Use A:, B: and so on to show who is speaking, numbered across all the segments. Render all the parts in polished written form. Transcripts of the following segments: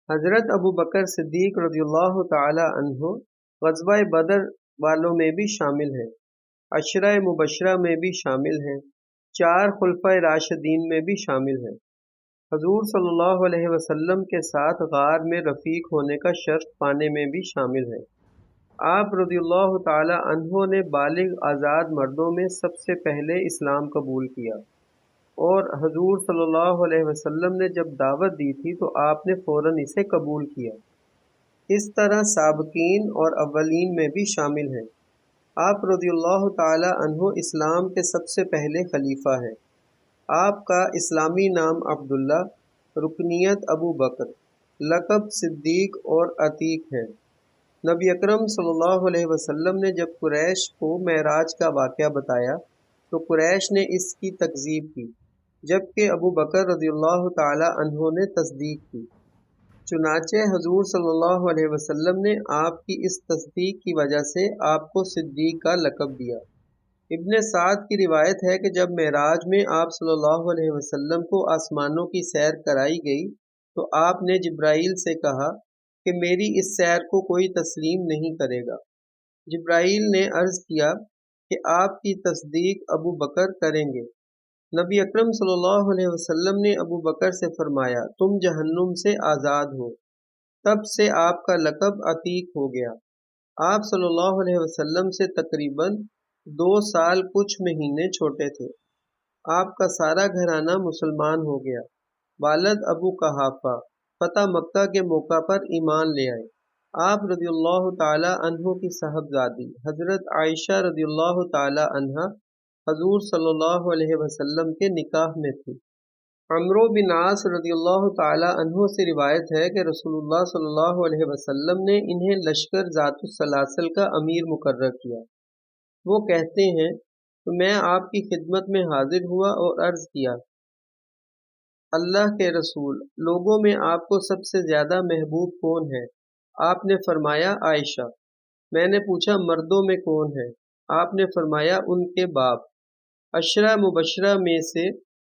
A: حضرت ابو بکر صدیق رضی اللہ تعالی عنہ غزوہ بدر والوں میں بھی شامل ہیں، عشرہ مبشرہ میں بھی شامل ہیں، چار خلفائے راشدین میں بھی شامل ہیں۔ حضور صلی اللہ علیہ وسلم کے ساتھ غار میں رفیق ہونے کا شرف پانے میں بھی شامل ہیں۔ آپ رضی اللہ تعالی عنہ نے بالغ آزاد مردوں میں سب سے پہلے اسلام قبول کیا، اور حضور صلی اللہ علیہ وسلم نے جب دعوت دی تھی تو آپ نے فوراً اسے قبول کیا۔ اس طرح سابقین اور اولین میں بھی شامل ہیں۔ آپ رضی اللہ تعالی عنہ اسلام کے سب سے پہلے خلیفہ ہیں۔ آپ کا اسلامی نام عبداللہ، رکنیت ابو بکر، لقب صدیق اور عتیق ہے۔ نبی اکرم صلی اللہ علیہ وسلم نے جب قریش کو معراج کا واقعہ بتایا تو قریش نے اس کی تکذیب کی، جبکہ ابو بکر رضی اللہ تعالی عنہ نے تصدیق کی۔ چنانچہ حضور صلی اللہ علیہ وسلم نے آپ کی اس تصدیق کی وجہ سے آپ کو صدیق کا لقب دیا۔ ابن سعد کی روایت ہے کہ جب معراج میں آپ صلی اللہ علیہ وسلم کو آسمانوں کی سیر کرائی گئی تو آپ نے جبرائیل سے کہا کہ میری اس سیر کو کوئی تسلیم نہیں کرے گا۔ جبرائیل نے عرض کیا کہ آپ کی تصدیق ابو بکر کریں گے۔ نبی اکرم صلی اللہ علیہ وسلم نے ابو بکر سے فرمایا تم جہنم سے آزاد ہو۔ تب سے آپ کا لقب عتیق ہو گیا۔ آپ صلی اللہ علیہ وسلم سے تقریباً 2 سال کچھ مہینے چھوٹے تھے۔ آپ کا سارا گھرانہ مسلمان ہو گیا۔ والد ابو قحافہ فتح مکہ کے موقع پر ایمان لے آئے۔ آپ رضی اللہ تعالی عنہ کی صاحبزادی حضرت عائشہ رضی اللہ تعالی عنہا حضور صلی اللہ علیہ وسلم کے نکاح میں تھی۔ عمرو بن عاص رضی اللہ تعالی عنہ سے روایت ہے کہ رسول اللہ صلی اللہ علیہ وسلم نے انہیں لشکر ذات السلاسل کا امیر مقرر کیا۔ وہ کہتے ہیں تو میں آپ کی خدمت میں حاضر ہوا اور عرض کیا اللہ کے رسول، لوگوں میں آپ کو سب سے زیادہ محبوب کون ہے؟ آپ نے فرمایا عائشہ۔ میں نے پوچھا مردوں میں کون ہے؟ آپ نے فرمایا ان کے باپ۔ عشرہ مبشرہ میں سے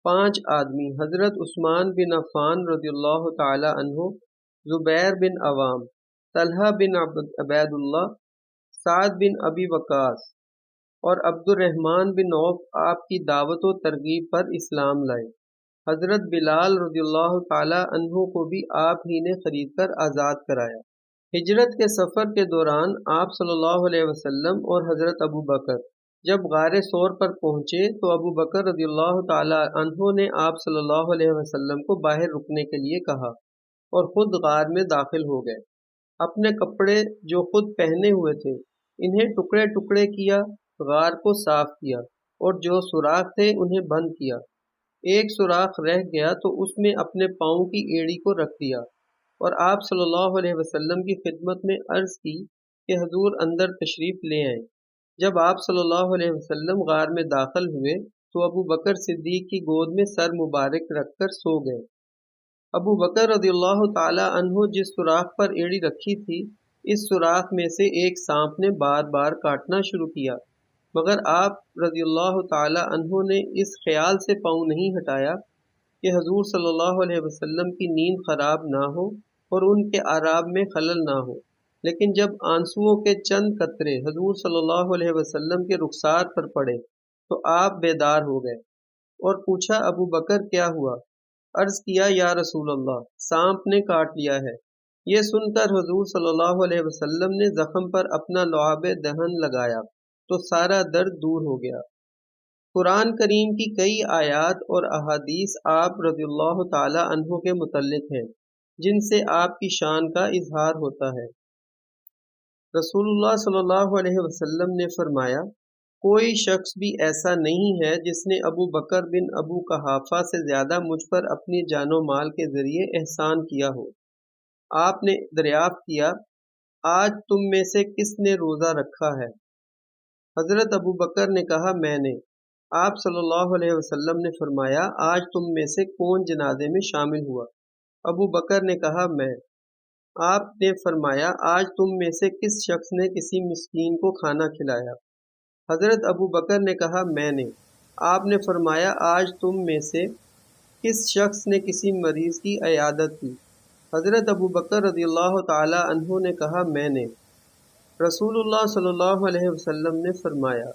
A: 5 آدمی حضرت عثمان بن عفان رضی اللہ تعالی عنہ، زبیر بن عوام، طلحہ بن عبید اللہ، سعد بن ابی وقاص اور عبد الرحمن بن عوف آپ کی دعوت و ترغیب پر اسلام لائے۔ حضرت بلال رضی اللہ تعالی عنہ کو بھی آپ ہی نے خرید کر آزاد کرایا۔ ہجرت کے سفر کے دوران آپ صلی اللہ علیہ وسلم اور حضرت ابو بکر جب غار ثور پر پہنچے تو ابو بکر رضی اللہ تعالی عنہ نے آپ صلی اللہ علیہ وسلم کو باہر رکنے کے لیے کہا اور خود غار میں داخل ہو گئے۔ اپنے کپڑے جو خود پہنے ہوئے تھے انہیں ٹکڑے ٹکڑے کیا، غار کو صاف کیا اور جو سوراخ تھے انہیں بند کیا۔ ایک سوراخ رہ گیا تو اس میں اپنے پاؤں کی ایڑی کو رکھ دیا اور آپ صلی اللہ علیہ وسلم کی خدمت میں عرض کی کہ حضور اندر تشریف لے آئیں۔ جب آپ صلی اللہ علیہ وسلم غار میں داخل ہوئے تو ابو بکر صدیق کی گود میں سر مبارک رکھ کر سو گئے۔ ابو بکر رضی اللہ تعالی عنہ جس سوراخ پر ایڑی رکھی تھی اس سوراخ میں سے ایک سانپ نے بار بار کاٹنا شروع کیا، مگر آپ رضی اللہ تعالی عنہ نے اس خیال سے پاؤں نہیں ہٹایا کہ حضور صلی اللہ علیہ وسلم کی نیند خراب نہ ہو اور ان کے آرام میں خلل نہ ہو، لیکن جب آنسوؤں کے چند قطرے حضور صلی اللہ علیہ وسلم کے رخسار پر پڑے تو آپ بیدار ہو گئے اور پوچھا ابو بکر کیا ہوا؟ عرض کیا یا رسول اللہ، سانپ نے کاٹ لیا ہے۔ یہ سن کر حضور صلی اللہ علیہ وسلم نے زخم پر اپنا لعاب دہن لگایا تو سارا درد دور ہو گیا۔ قرآن کریم کی کئی آیات اور احادیث آپ رضی اللہ تعالی عنہ کے متعلق ہیں جن سے آپ کی شان کا اظہار ہوتا ہے۔ رسول اللہ صلی اللہ علیہ وسلم نے فرمایا کوئی شخص بھی ایسا نہیں ہے جس نے ابو بکر بن ابو قحافہ سے زیادہ مجھ پر اپنی جان و مال کے ذریعے احسان کیا ہو۔ آپ نے دریافت کیا آج تم میں سے کس نے روزہ رکھا ہے؟ حضرت ابو بکر نے کہا میں نے۔ آپ صلی اللہ علیہ وسلم نے فرمایا آج تم میں سے کون جنازے میں شامل ہوا؟ ابو بکر نے کہا میں۔ آپ نے فرمایا آج تم میں سے کس شخص نے کسی مسکین کو کھانا کھلایا؟ حضرت ابو بکر نے کہا میں نے۔ آپ نے فرمایا آج تم میں سے کس شخص نے کسی مریض کی عیادت کی؟ حضرت ابو بکر رضی اللہ تعالی عنہ نے کہا میں نے رسول اللہ صلی اللہ علیہ وسلم نے فرمایا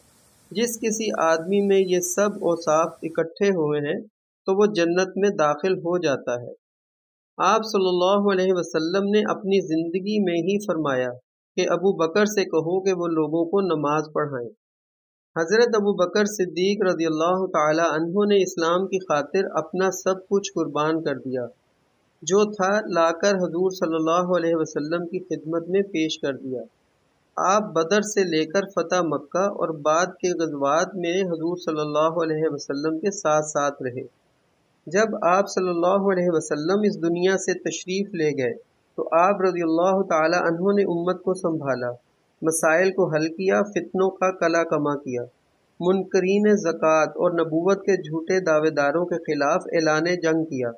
A: جس کسی آدمی میں یہ سب اوصاف اکٹھے ہوئے ہیں تو وہ جنت میں داخل ہو جاتا ہے۔ آپ صلی اللہ علیہ وسلم نے اپنی زندگی میں ہی فرمایا کہ ابو بکر سے کہو کہ وہ لوگوں کو نماز پڑھائیں۔ حضرت ابو بکر صدیق رضی اللہ تعالی عنہ نے اسلام کی خاطر اپنا سب کچھ قربان کر دیا، جو تھا لا کر حضور صلی اللہ علیہ وسلم کی خدمت میں پیش کر دیا۔ آپ بدر سے لے کر فتح مکہ اور بعد کے غزوات میں حضور صلی اللہ علیہ وسلم کے ساتھ ساتھ رہے۔ جب آپ صلی اللہ علیہ وسلم اس دنیا سے تشریف لے گئے تو آپ رضی اللہ تعالی عنہ نے امت کو سنبھالا، مسائل کو حل کیا، فتنوں کا قلع کما کیا، منکرین زکوٰۃ اور نبوت کے جھوٹے دعوے داروں کے خلاف اعلان جنگ کیا،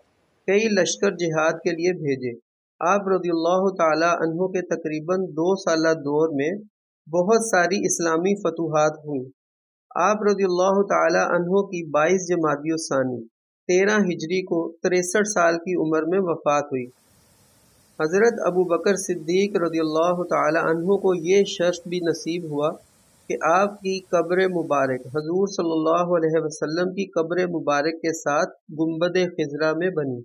A: کئی لشکر جہاد کے لیے بھیجے۔ آپ رضی اللہ تعالی عنہ کے تقریباً 2 سالہ دور میں بہت ساری اسلامی فتوحات ہوئیں۔ آپ رضی اللہ تعالی عنہ کی 22 جمادی الثانی 13 ہجری کو 63 سال کی عمر میں وفات ہوئی۔ حضرت ابو بکر صدیق رضی اللہ تعالی عنہ کو یہ شرف بھی نصیب ہوا کہ آپ کی قبر مبارک حضور صلی اللہ علیہ وسلم کی قبر مبارک کے ساتھ گنبد خضرا میں بنی۔